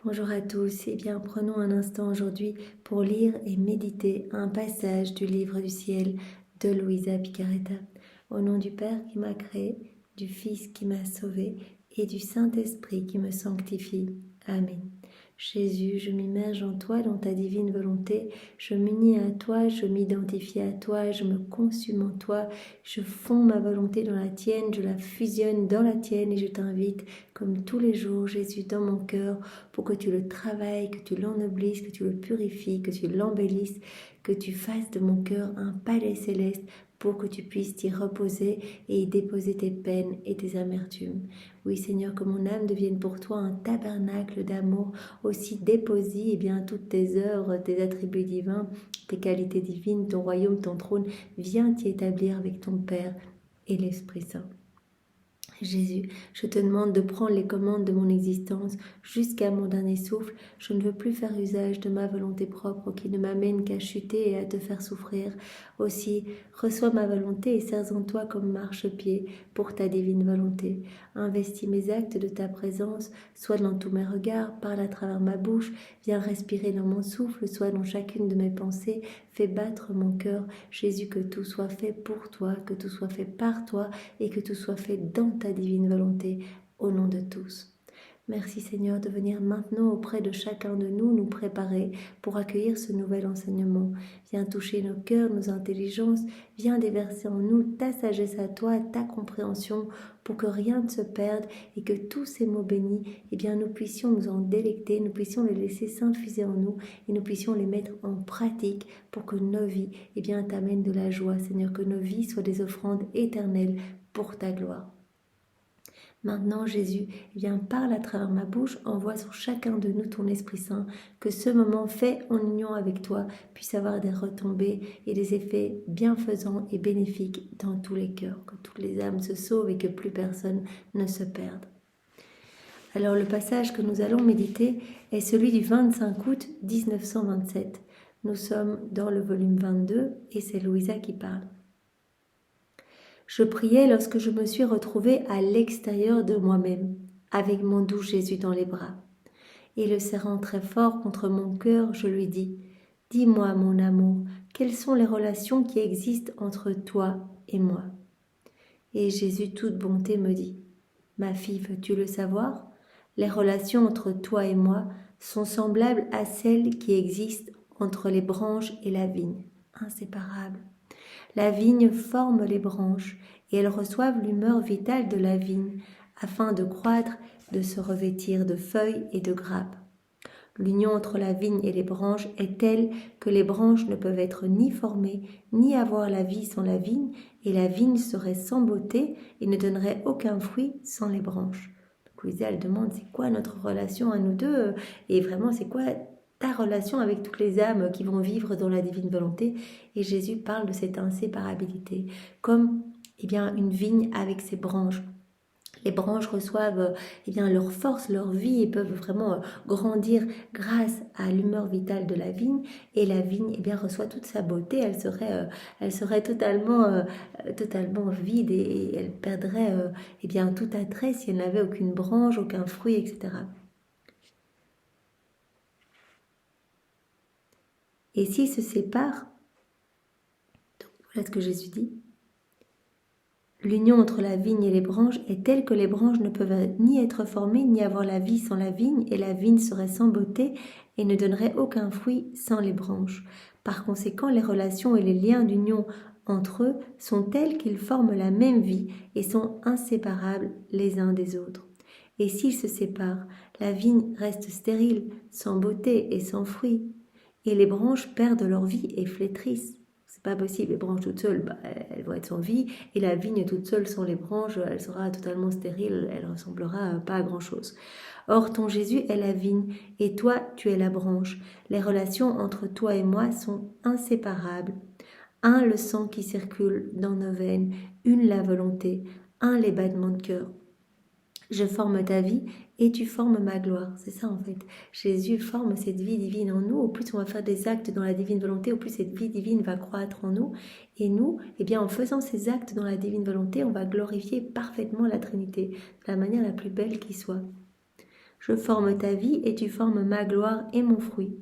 Bonjour à tous, prenons un instant aujourd'hui pour lire et méditer un passage du livre du ciel de Luisa Picaretta. Au nom du Père qui m'a créé, du Fils qui m'a sauvé et du Saint-Esprit qui me sanctifie. Amen. Jésus, je m'immerge en toi, dans ta divine volonté, je m'unis à toi, je m'identifie à toi, je me consume en toi, je fonds ma volonté dans la tienne, je la fusionne dans la tienne et je t'invite, comme tous les jours, Jésus, dans mon cœur, pour que tu le travailles, que tu l'ennoblisses, que tu le purifies, que tu l'embellisses, que tu fasses de mon cœur un palais céleste pour que tu puisses t'y reposer et y déposer tes peines et tes amertumes. Oui Seigneur, que mon âme devienne pour toi un tabernacle d'amour, aussi déposie toutes tes œuvres, tes attributs divins, tes qualités divines, ton royaume, ton trône, viens t'y établir avec ton Père et l'Esprit Saint. Jésus, je te demande de prendre les commandes de mon existence jusqu'à mon dernier souffle. Je ne veux plus faire usage de ma volonté propre qui ne m'amène qu'à chuter et à te faire souffrir. Aussi, reçois ma volonté et sers en toi comme marchepied pour ta divine volonté. Investis mes actes de ta présence, soit dans tous mes regards, parle à travers ma bouche, viens respirer dans mon souffle, soit dans chacune de mes pensées, fais battre mon cœur. Jésus, que tout soit fait pour toi, que tout soit fait par toi et que tout soit fait dans ta divine volonté, au nom de tous. Merci Seigneur de venir maintenant auprès de chacun de nous préparer pour accueillir ce nouvel enseignement. Viens toucher nos cœurs, nos intelligences, viens déverser en nous ta sagesse à toi, ta compréhension, pour que rien ne se perde et que tous ces mots bénis, nous puissions nous en délecter, nous puissions les laisser s'infuser en nous et nous puissions les mettre en pratique pour que nos vies t'amènent de la joie, Seigneur, que nos vies soient des offrandes éternelles pour ta gloire. Maintenant, Jésus, parle à travers ma bouche, envoie sur chacun de nous ton Esprit Saint, que ce moment fait en union avec toi puisse avoir des retombées et des effets bienfaisants et bénéfiques dans tous les cœurs, que toutes les âmes se sauvent et que plus personne ne se perde. Alors le passage que nous allons méditer est celui du 25 août 1927. Nous sommes dans le volume 22 et c'est Luisa qui parle. Je priais lorsque je me suis retrouvée à l'extérieur de moi-même, avec mon doux Jésus dans les bras. Et le serrant très fort contre mon cœur, je lui dis « Dis-moi, mon amour, quelles sont les relations qui existent entre toi et moi ?» Et Jésus, toute bonté, me dit « Ma fille, veux-tu le savoir? Les relations entre toi et moi sont semblables à celles qui existent entre les branches et la vigne, inséparables. La vigne forme les branches et elles reçoivent l'humeur vitale de la vigne afin de croître, de se revêtir de feuilles et de grappes. L'union entre la vigne et les branches est telle que les branches ne peuvent être ni formées, ni avoir la vie sans la vigne, et la vigne serait sans beauté et ne donnerait aucun fruit sans les branches. Donc Luisa, elle demande c'est quoi notre relation à nous deux et vraiment c'est quoi ta relation avec toutes les âmes qui vont vivre dans la divine volonté. Et Jésus parle de cette inséparabilité comme une vigne avec ses branches. Les branches reçoivent leur force, leur vie et peuvent vraiment grandir grâce à l'humeur vitale de la vigne. Et la vigne reçoit toute sa beauté. Elle serait totalement vide et elle perdrait tout attrait si elle n'avait aucune branche, aucun fruit, etc. Et s'ils se séparent, donc voilà ce que Jésus dit, l'union entre la vigne et les branches est telle que les branches ne peuvent ni être formées ni avoir la vie sans la vigne, et la vigne serait sans beauté et ne donnerait aucun fruit sans les branches. Par conséquent, les relations et les liens d'union entre eux sont tels qu'ils forment la même vie et sont inséparables les uns des autres. Et s'ils se séparent, la vigne reste stérile, sans beauté et sans fruit, et les branches perdent leur vie et flétrissent. C'est pas possible, les branches toutes seules, elles vont être sans vie, et la vigne toute seule sans les branches, elle sera totalement stérile, elle ressemblera pas à grand chose. Or, ton Jésus est la vigne, et toi, tu es la branche. Les relations entre toi et moi sont inséparables. Un, le sang qui circule dans nos veines, une, la volonté, un, les battements de cœur. Je forme ta vie et tu formes ma gloire. C'est ça en fait. Jésus forme cette vie divine en nous. Au plus on va faire des actes dans la divine volonté, au plus cette vie divine va croître en nous. Et nous, en faisant ces actes dans la divine volonté, on va glorifier parfaitement la Trinité de la manière la plus belle qui soit. Je forme ta vie et tu formes ma gloire et mon fruit.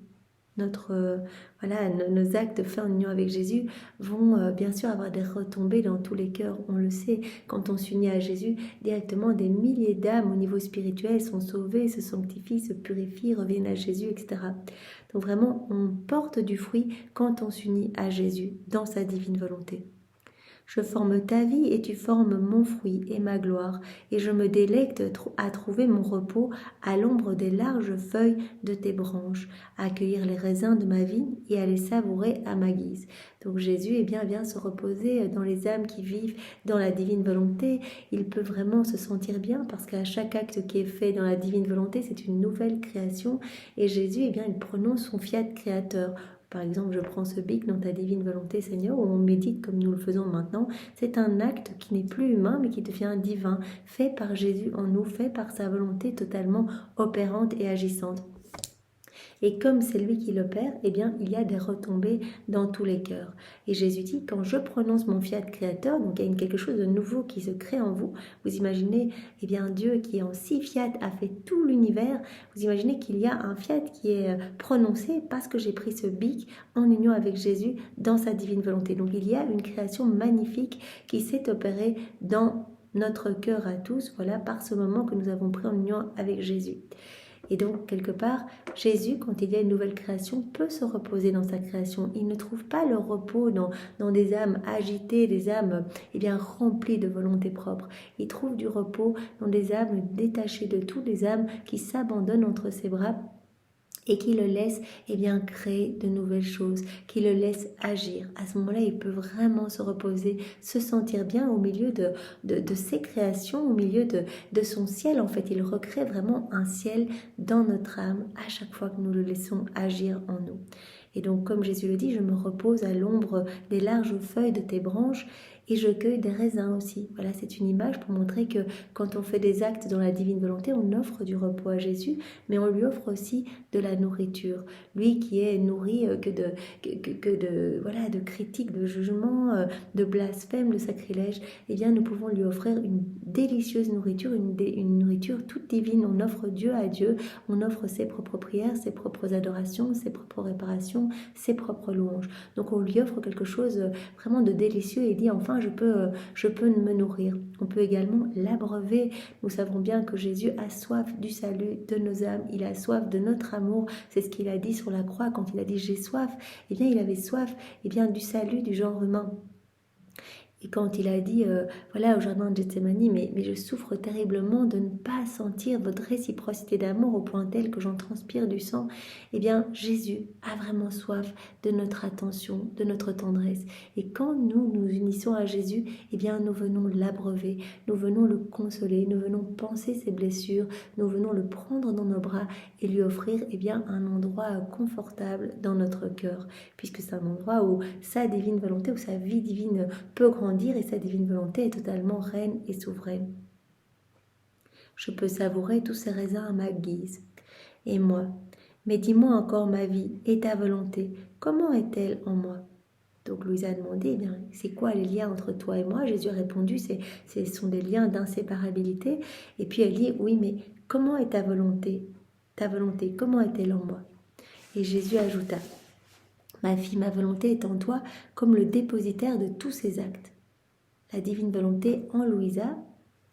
Nos actes faits en union avec Jésus vont bien sûr avoir des retombées dans tous les cœurs. On le sait, quand on s'unit à Jésus, directement des milliers d'âmes au niveau spirituel sont sauvées, se sanctifient, se purifient, reviennent à Jésus, etc. Donc vraiment, on porte du fruit quand on s'unit à Jésus dans sa divine volonté. Je forme ta vie et tu formes mon fruit et ma gloire, et je me délecte à trouver mon repos à l'ombre des larges feuilles de tes branches, à accueillir les raisins de ma vigne et à les savourer à ma guise. Donc Jésus vient se reposer dans les âmes qui vivent dans la divine volonté. Il peut vraiment se sentir bien parce qu'à chaque acte qui est fait dans la divine volonté, c'est une nouvelle création, et Jésus, il prononce son fiat créateur. Par exemple, je prends ce bic dans ta divine volonté, Seigneur, où on médite comme nous le faisons maintenant. C'est un acte qui n'est plus humain, mais qui devient divin, fait par Jésus en nous, fait par sa volonté totalement opérante et agissante. Et comme c'est lui qui l'opère, il y a des retombées dans tous les cœurs. Et Jésus dit, quand je prononce mon fiat créateur, donc il y a quelque chose de nouveau qui se crée en vous. Vous imaginez, Dieu qui en 6 fiat a fait tout l'univers. Vous imaginez qu'il y a un fiat qui est prononcé parce que j'ai pris ce bic en union avec Jésus dans sa divine volonté. Donc il y a une création magnifique qui s'est opérée dans notre cœur à tous, par ce moment que nous avons pris en union avec Jésus. Et donc, quelque part, Jésus, quand il y a une nouvelle création, peut se reposer dans sa création. Il ne trouve pas le repos dans des âmes agitées, des âmes remplies de volonté propre. Il trouve du repos dans des âmes détachées de tout, des âmes qui s'abandonnent entre ses bras et qui le laisse créer de nouvelles choses, qui le laisse agir. À ce moment-là, il peut vraiment se reposer, se sentir bien au milieu de ses créations, au milieu de son ciel. En fait, il recrée vraiment un ciel dans notre âme à chaque fois que nous le laissons agir en nous. Et donc, comme Jésus le dit, je me repose à l'ombre des larges feuilles de tes branches et je cueille des raisins aussi. Voilà, c'est une image pour montrer que quand on fait des actes dans la divine volonté, on offre du repos à Jésus, mais on lui offre aussi de la nourriture. Lui qui est nourri que de critiques, de jugements, de blasphèmes, de sacrilèges, nous pouvons lui offrir une délicieuse nourriture, une nourriture toute divine. On offre Dieu à Dieu, on offre ses propres prières, ses propres adorations, ses propres réparations, ses propres louanges. Donc on lui offre quelque chose vraiment de délicieux et dit enfin je peux me nourrir. On peut également l'abreuver. Nous savons bien que Jésus a soif du salut de nos âmes, il a soif de notre amour. C'est ce qu'il a dit sur la croix quand il a dit j'ai soif. Il avait soif du salut du genre humain. Et quand il a dit, au jardin de Gethsémani, mais je souffre terriblement de ne pas sentir votre réciprocité d'amour au point tel que j'en transpire du sang, Jésus a vraiment soif de notre attention, de notre tendresse. Et quand nous nous unissons à Jésus, nous venons l'abreuver, nous venons le consoler, nous venons penser ses blessures, nous venons le prendre dans nos bras et lui offrir un endroit confortable dans notre cœur, puisque c'est un endroit où sa divine volonté, où sa vie divine peut grandir et sa divine volonté est totalement reine et souveraine. Je peux savourer tous ces raisins à ma guise. Et moi, mais dis-moi encore ma vie et ta volonté, comment est-elle en moi? Donc Louisa a demandé, c'est quoi les liens entre toi et moi? Jésus a répondu, ce sont des liens d'inséparabilité. Et puis elle dit, oui, mais comment est ta volonté? Ta volonté, comment est-elle en moi? Et Jésus ajouta, ma fille, ma volonté est en toi comme le dépositaire de tous ces actes. La divine volonté en Louisa,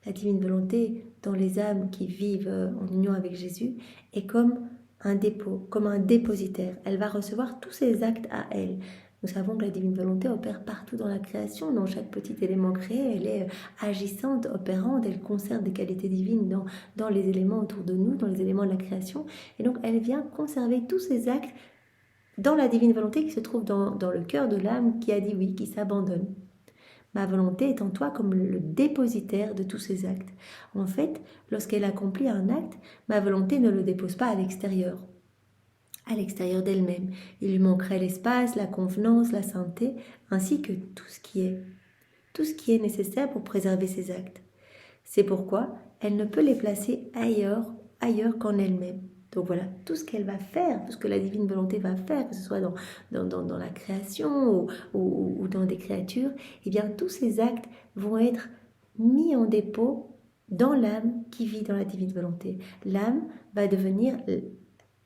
la divine volonté dans les âmes qui vivent en union avec Jésus, est comme un dépôt, comme un dépositaire. Elle va recevoir tous ces actes à elle. Nous savons que la divine volonté opère partout dans la création, dans chaque petit élément créé. Elle est agissante, opérante, elle conserve des qualités divines dans les éléments autour de nous, dans les éléments de la création. Et donc elle vient conserver tous ces actes dans la divine volonté qui se trouve dans le cœur de l'âme qui a dit oui, qui s'abandonne. Ma volonté est en toi comme le dépositaire de tous ces actes. En fait, lorsqu'elle accomplit un acte, ma volonté ne le dépose pas à l'extérieur d'elle-même. Il lui manquerait l'espace, la convenance, la sainteté, ainsi que tout ce qui est nécessaire pour préserver ses actes. C'est pourquoi elle ne peut les placer ailleurs qu'en elle-même. Donc voilà, tout ce qu'elle va faire, tout ce que la divine volonté va faire, que ce soit dans la création ou dans des créatures, tous ces actes vont être mis en dépôt dans l'âme qui vit dans la divine volonté. L'âme va devenir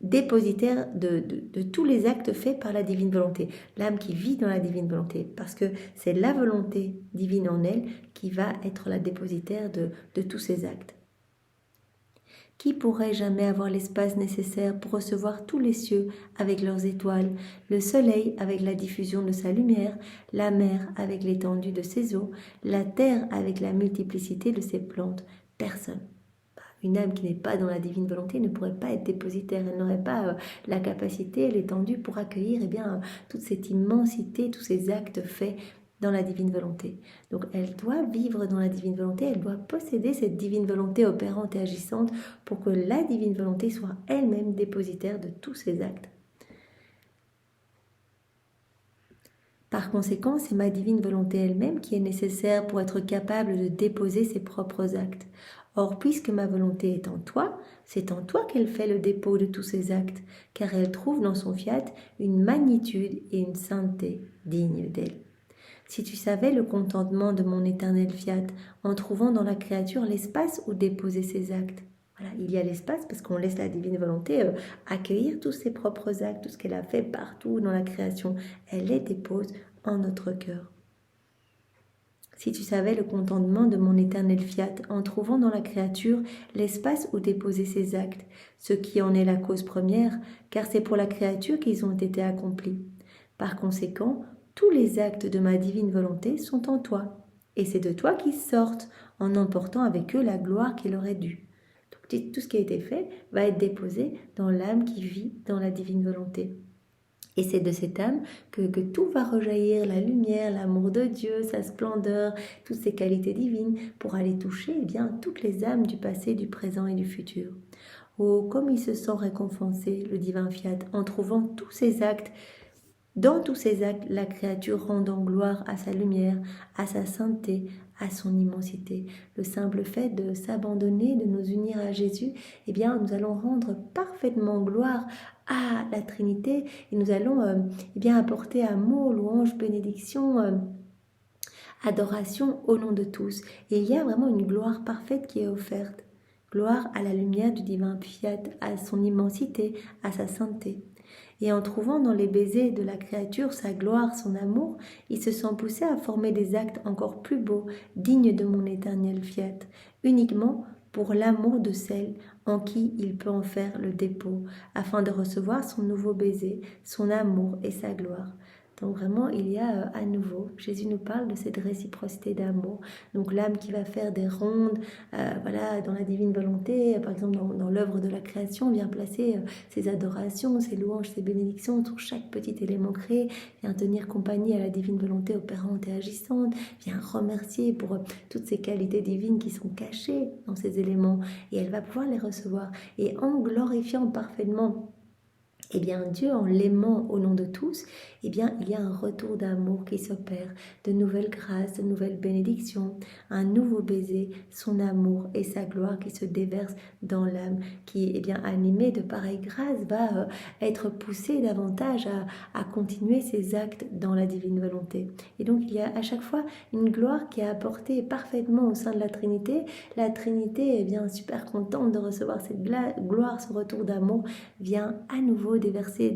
dépositaire de tous les actes faits par la divine volonté. L'âme qui vit dans la divine volonté, parce que c'est la volonté divine en elle qui va être la dépositaire de tous ces actes. Qui pourrait jamais avoir l'espace nécessaire pour recevoir tous les cieux avec leurs étoiles, le soleil avec la diffusion de sa lumière, la mer avec l'étendue de ses eaux, la terre avec la multiplicité de ses plantes? Personne. Une âme qui n'est pas dans la divine volonté ne pourrait pas être dépositaire, elle n'aurait pas la capacité, l'étendue pour accueillir toute cette immensité, tous ces actes faits dans la divine volonté. Donc elle doit vivre dans la divine volonté, elle doit posséder cette divine volonté opérante et agissante pour que la divine volonté soit elle-même dépositaire de tous ces actes. Par conséquent, c'est ma divine volonté elle-même qui est nécessaire pour être capable de déposer ses propres actes. Or, puisque ma volonté est en toi, c'est en toi qu'elle fait le dépôt de tous ces actes, car elle trouve dans son fiat une magnitude et une sainteté dignes d'elle. Si tu savais le contentement de mon éternel fiat en trouvant dans la créature l'espace où déposer ses actes. Voilà, il y a l'espace parce qu'on laisse la divine volonté accueillir tous ses propres actes, tout ce qu'elle a fait partout dans la création. Elle les dépose en notre cœur. Si tu savais le contentement de mon éternel fiat en trouvant dans la créature l'espace où déposer ses actes, ce qui en est la cause première, car c'est pour la créature qu'ils ont été accomplis. Par conséquent, tous les actes de ma divine volonté sont en toi, et c'est de toi qu'ils sortent en emportant avec eux la gloire qui leur est due. Donc, tout ce qui a été fait va être déposé dans l'âme qui vit dans la divine volonté. Et c'est de cette âme que tout va rejaillir, la lumière, l'amour de Dieu, sa splendeur, toutes ses qualités divines, pour aller toucher toutes les âmes du passé, du présent et du futur. Oh, comme il se sent récompensé, le divin fiat, en trouvant tous ces actes. Dans tous ces actes, la créature rendant gloire à sa lumière, à sa sainteté, à son immensité. Le simple fait de s'abandonner, de nous unir à Jésus, nous allons rendre parfaitement gloire à la Trinité et nous allons apporter amour, louange, bénédiction, adoration au nom de tous. Et il y a vraiment une gloire parfaite qui est offerte. Gloire à la lumière du divin fiat, à son immensité, à sa sainteté. Et en trouvant dans les baisers de la créature sa gloire, son amour, il se sent poussé à former des actes encore plus beaux, dignes de mon éternel fiat, uniquement pour l'amour de celle en qui il peut en faire le dépôt, afin de recevoir son nouveau baiser, son amour et sa gloire. Donc vraiment, il y a à nouveau, Jésus nous parle de cette réciprocité d'amour. Donc l'âme qui va faire des rondes, dans la divine volonté, par exemple dans l'œuvre de la création, vient placer ses adorations, ses louanges, ses bénédictions sur chaque petit élément créé, vient tenir compagnie à la divine volonté opérante et agissante, vient remercier pour toutes ces qualités divines qui sont cachées dans ces éléments, et elle va pouvoir les recevoir. Et en glorifiant parfaitement Dieu, en l'aimant au nom de tous, il y a un retour d'amour qui s'opère, de nouvelles grâces, de nouvelles bénédictions, un nouveau baiser, son amour et sa gloire qui se déversent dans l'âme, qui, animée de pareilles grâces, va être poussée davantage à continuer ses actes dans la divine volonté. Et donc, il y a à chaque fois une gloire qui est apportée parfaitement au sein de la Trinité. La Trinité est bien super contente de recevoir cette gloire, ce retour d'amour, vient à nouveau déverser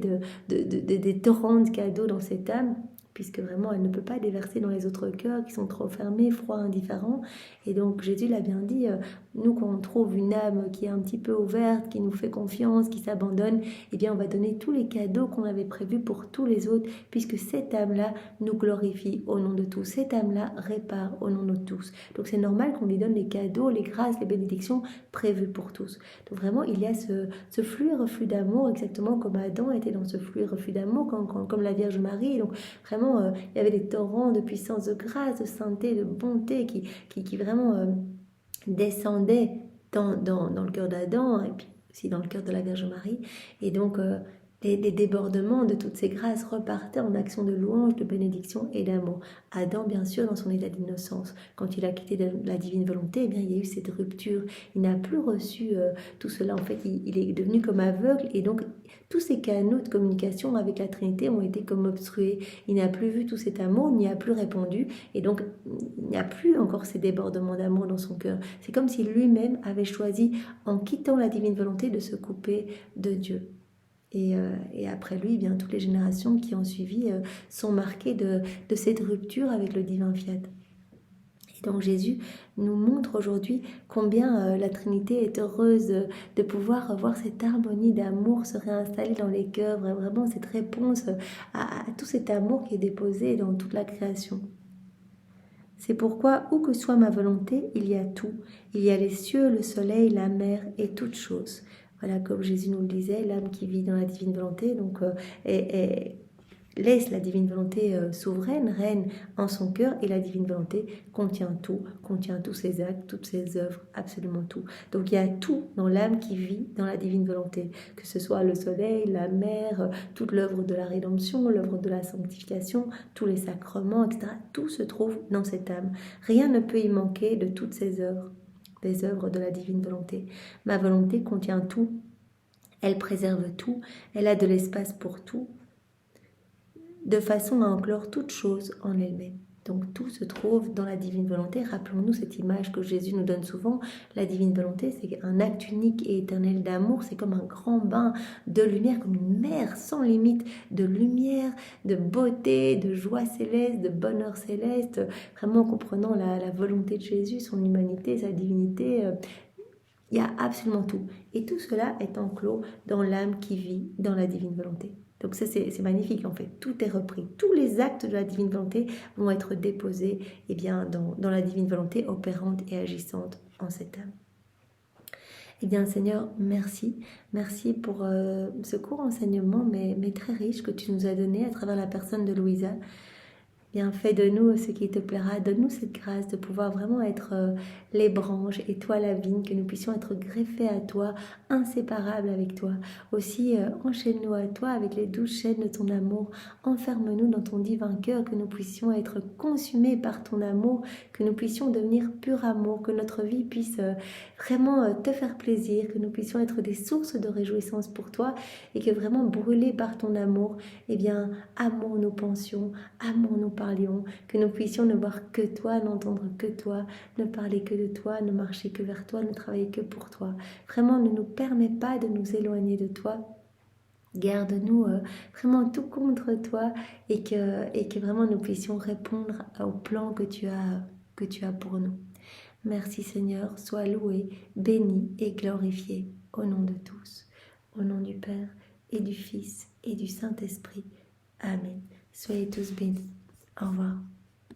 des torrents de cadeaux dans cette âme, puisque vraiment elle ne peut pas déverser dans les autres cœurs qui sont trop fermés, froids, indifférents. Et donc Jésus l'a bien dit, nous quand on trouve une âme qui est un petit peu ouverte, qui nous fait confiance, qui s'abandonne, on va donner tous les cadeaux qu'on avait prévus pour tous les autres, puisque cette âme-là nous glorifie au nom de tous, cette âme-là répare au nom de tous. Donc c'est normal qu'on lui donne les cadeaux, les grâces, les bénédictions prévues pour tous. Donc vraiment il y a ce flux et reflux d'amour, exactement comme Adam était dans ce flux et reflux d'amour, comme la Vierge Marie. Donc vraiment il y avait des torrents de puissance, de grâce, de sainteté, de bonté qui vraiment descendaient dans le cœur d'Adam et puis aussi dans le cœur de la Vierge Marie. Et donc les débordements de toutes ces grâces repartaient en actions de louange, de bénédiction et d'amour. Adam, bien sûr, dans son état d'innocence, quand il a quitté la divine volonté, eh bien, il y a eu cette rupture. Il n'a plus reçu tout cela. En fait, il est devenu comme aveugle et donc tous ces canaux de communication avec la Trinité ont été comme obstrués. Il n'a plus vu tout cet amour, il n'y a plus répondu et donc il n'y a plus encore ces débordements d'amour dans son cœur. C'est comme si lui-même avait choisi, en quittant la divine volonté, de se couper de Dieu. Et après lui, eh bien, toutes les générations qui ont suivi sont marquées de cette rupture avec le divin fiat. Et donc Jésus nous montre aujourd'hui combien la Trinité est heureuse de pouvoir voir cette harmonie d'amour se réinstaller dans les cœurs, vraiment cette réponse à tout cet amour qui est déposé dans toute la création. C'est pourquoi, où que soit ma volonté, il y a tout. Il y a les cieux, le soleil, la mer et toutes choses. Voilà, comme Jésus nous le disait, l'âme qui vit dans la divine volonté, donc laisse la divine volonté souveraine, règne en son cœur, et la divine volonté contient tous ses actes, toutes ses œuvres, absolument tout. Donc il y a tout dans l'âme qui vit dans la divine volonté, que ce soit le soleil, la mer, toute l'œuvre de la rédemption, l'œuvre de la sanctification, tous les sacrements, etc. Tout se trouve dans cette âme. Rien ne peut y manquer de toutes ces œuvres, des œuvres de la divine volonté. Ma volonté contient tout, elle préserve tout, elle a de l'espace pour tout, de façon à enclore toute chose en elle-même. Donc tout se trouve dans la divine volonté. Rappelons-nous cette image que Jésus nous donne souvent. La divine volonté, c'est un acte unique et éternel d'amour. C'est comme un grand bain de lumière, comme une mer sans limite de lumière, de beauté, de joie céleste, de bonheur céleste. Vraiment en comprenant la volonté de Jésus, son humanité, sa divinité. Il y a absolument tout. Et tout cela est enclos dans l'âme qui vit dans la divine volonté. Donc ça, c'est magnifique en fait. Tout est repris. Tous les actes de la divine volonté vont être déposés dans la divine volonté opérante et agissante en cette âme. Eh bien, Seigneur, merci. Merci pour ce court enseignement, mais très riche que tu nous as donné à travers la personne de Louisa. Bien, fais de nous ce qui te plaira, donne-nous cette grâce de pouvoir vraiment être les branches et toi la vigne, que nous puissions être greffés à toi, inséparables avec toi. Aussi, enchaîne-nous à toi avec les 12 chaînes de ton amour, enferme-nous dans ton divin cœur, que nous puissions être consumés par ton amour, que nous puissions devenir pur amour, que notre vie puisse vraiment te faire plaisir, que nous puissions être des sources de réjouissance pour toi et que vraiment brûlés par ton amour, eh bien, amour nous pensions, amour nous parlions, que nous puissions ne voir que toi, n'entendre que toi, ne parler que de toi, ne marcher que vers toi, ne travailler que pour toi. Vraiment, ne nous permets pas de nous éloigner de toi. Garde-nous vraiment tout contre toi et que vraiment nous puissions répondre au plan que tu as pour nous. Merci Seigneur, sois loué, béni et glorifié au nom de tous, au nom du Père et du Fils et du Saint-Esprit. Amen. Soyez tous bénis. Au revoir.